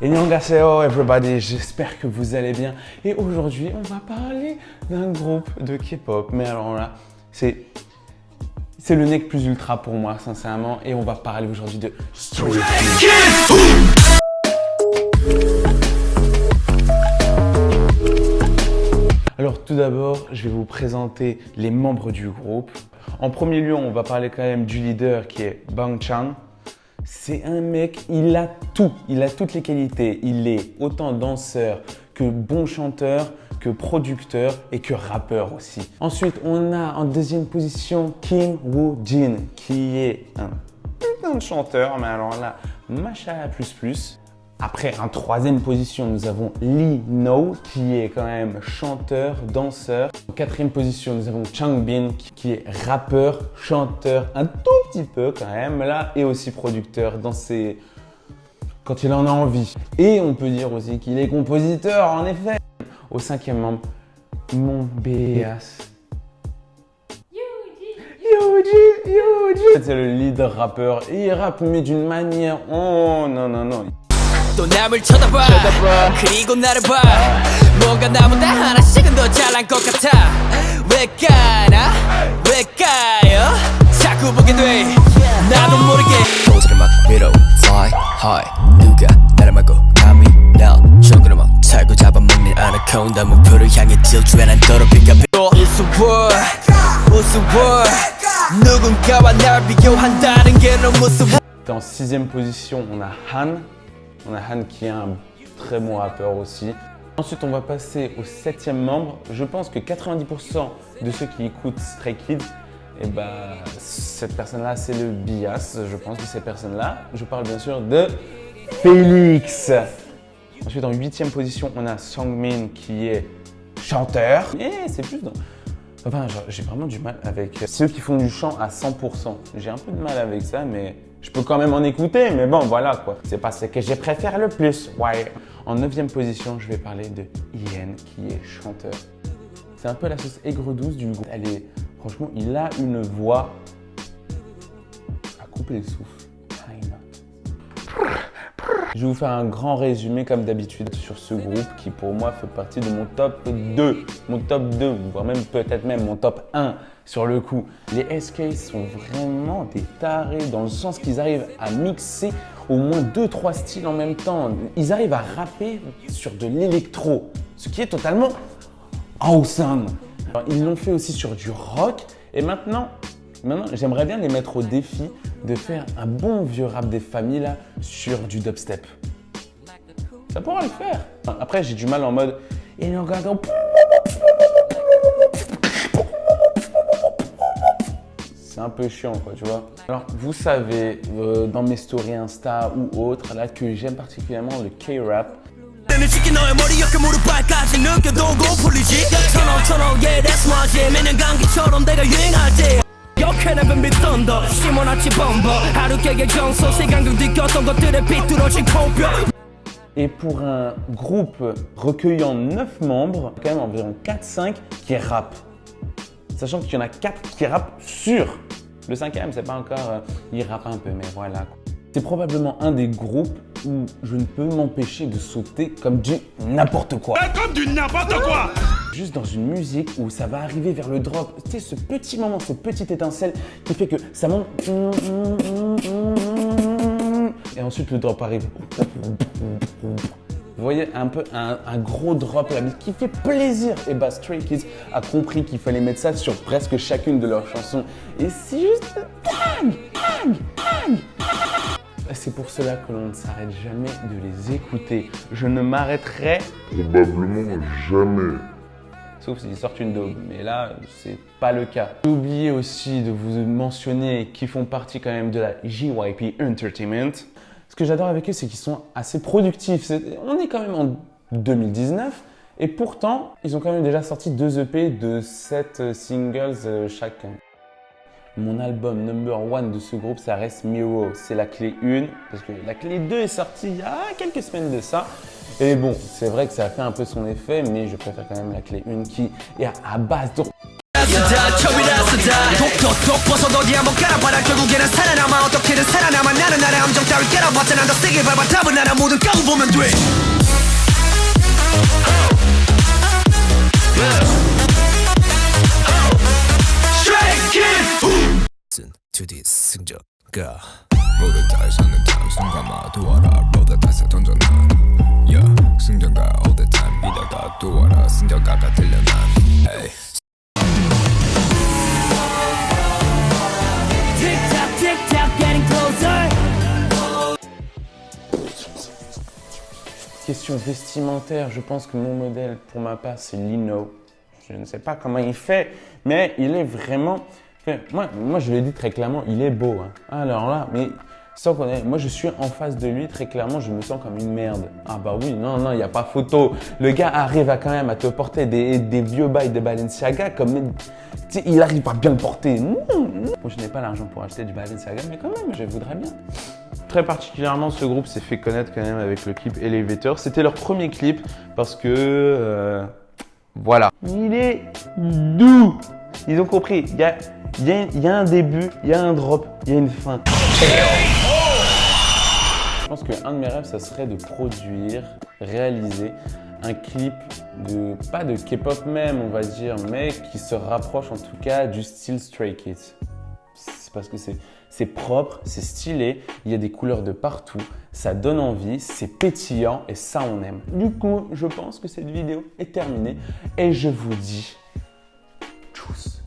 Annyeonghaseyo everybody, j'espère que vous allez bien. Et aujourd'hui, on va parler d'un groupe de K-pop. Mais alors là, c'est le nec plus ultra pour moi, sincèrement. Et on va parler aujourd'hui de Stray Kids. Alors tout d'abord, je vais vous présenter les membres du groupe. En premier lieu, on va parler quand même du leader qui est Bang Chan. C'est un mec, il a tout, il a toutes les qualités. Il est autant danseur que bon chanteur, que producteur et que rappeur aussi. Ensuite, on a en deuxième position Kim Woo Jin qui est un putain de chanteur, mais alors là, machallah plus. Après, en troisième position, nous avons Lee No qui est quand même chanteur, danseur. En quatrième position, nous avons Changbin qui est rappeur, chanteur, un tout petit peu quand même là, et aussi producteur dans ses... quand il en a envie. Et on peut dire aussi qu'il est compositeur, en effet. Au cinquième membre, mon BS. Yuji. C'est le leader rappeur et il rappe mais d'une manière... Oh non. 또 남을 쳐다봐 그리고 나를 봐 뭔가 나보다 하나씩은 더 잘난 것 같아 왜 까나 왜 까요 자꾸 보게 돼 나도 모르게 도저히 막 위로 fly high 누가 나를 막고 감히 날 적으로 막 살고 잡아먹는 아나콘다 목표를 향해 질주해 난 더럽히가 우스워 누군가와 날 비교한다는 게 너무 무서워. En sixième position, on a Han. On a Han qui est un très bon rappeur aussi. Ensuite, on va passer au septième membre. Je pense que 90% de ceux qui écoutent Stray Kids, et cette personne-là, c'est le bias, je pense, de ces personnes-là. Je parle bien sûr de Félix. Ensuite, en huitième position, on a Sungmin qui est chanteur. Et c'est plus dans... Enfin, j'ai vraiment du mal avec ceux qui font du chant à 100%. J'ai un peu de mal avec ça, mais je peux quand même en écouter. Mais bon, voilà quoi. C'est pas ce que je préfère le plus. Ouais. En neuvième position, je vais parler de Yen qui est chanteur. C'est un peu la sauce aigre-douce du groupe. Franchement, il a une voix à couper le souffle. Je vais vous faire un grand résumé comme d'habitude sur ce groupe qui pour moi fait partie de mon top 2. Mon top 2, voire même peut-être même mon top 1 sur le coup. Les SK sont vraiment des tarés dans le sens qu'ils arrivent à mixer au moins 2-3 styles en même temps. Ils arrivent à rapper sur de l'électro, ce qui est totalement awesome. Alors, ils l'ont fait aussi sur du rock et maintenant j'aimerais bien les mettre au défi de faire un bon vieux rap des familles là sur du dubstep. Ça pourra le faire. Après, j'ai du mal en mode... C'est un peu chiant quoi, tu vois. Alors, vous savez, dans mes stories Insta ou autres, là, que j'aime particulièrement le K-rap. Et pour un groupe recueillant 9 membres, quand même environ 4-5 qui rappent. Sachant qu'il y en a 4 qui rappent sur. Le 5e, c'est pas encore... il rappe un peu, mais voilà. C'est probablement un des groupes où je ne peux m'empêcher de sauter comme du n'importe quoi. Comme du n'importe quoi. Juste dans une musique où ça va arriver vers le drop. Tu sais, ce petit moment, cette petite étincelle qui fait que ça monte. Et ensuite, le drop arrive. Vous voyez, un peu un gros drop là, qui fait plaisir. Et Stray Kids a compris qu'il fallait mettre ça sur presque chacune de leurs chansons. Et c'est juste... C'est pour cela que l'on ne s'arrête jamais de les écouter. Je ne m'arrêterai probablement jamais. Sauf s'ils sortent une daube, mais là, c'est pas le cas. J'ai oublié aussi de vous mentionner qu'ils font partie quand même de la JYP Entertainment. Ce que j'adore avec eux, c'est qu'ils sont assez productifs. On est quand même en 2019 et pourtant, ils ont quand même déjà sorti 2 EP de 7 singles chacun. Mon album number 1 de ce groupe, ça reste Mirror. C'est la clé 1, parce que la clé 2 est sortie il y a quelques semaines de ça. Et bon, c'est vrai que ça a fait un peu son effet, mais je préfère quand même la clé 1 qui est à base de... 처음이라서다 처음이라서다 톡톡톡 벗어도 어디 한번 깔아봐라 결국에는 살아남아 어떻게든 살아남아 나는 나의 함정 따위 깔아봤자 난 더 세게 밟아 답은 알아 모든 까고 보면 돼 Listen to this 승전가 모두 다 사는 단순감아 도와라 모두 다시 던져놔 Yeah 승전가 all the time 이러다 도와라 승전가가 들려 난 Hey Tick tock tick tock getting closer Question vestimentaire, je pense que mon modèle pour ma part c'est Lino. Je ne sais pas comment il fait, mais il est vraiment... Moi je le dis très clairement, il est beau. Hein. Alors là, mais sans connaître, moi je suis en face de lui, très clairement je me sens comme une merde. Ah bah oui, non, il n'y a pas photo. Le gars arrive à quand même à te porter des vieux bails de Balenciaga, comme il arrive à bien le porter. Moi je n'ai pas l'argent pour acheter du Balenciaga, mais quand même, je voudrais bien. Très particulièrement, ce groupe s'est fait connaître quand même avec le clip Elevator. C'était leur premier clip parce que, voilà. Il est doux. Ils ont compris. Il y a un début, il y a un drop, il y a une fin. Je pense qu'un de mes rêves, ça serait de produire, réaliser un clip de, pas de K-pop même, on va dire, mais qui se rapproche en tout cas du style Stray Kids. C'est parce que c'est propre, c'est stylé, il y a des couleurs de partout, ça donne envie, c'est pétillant et ça on aime. Du coup, je pense que cette vidéo est terminée et je vous dis tchuss.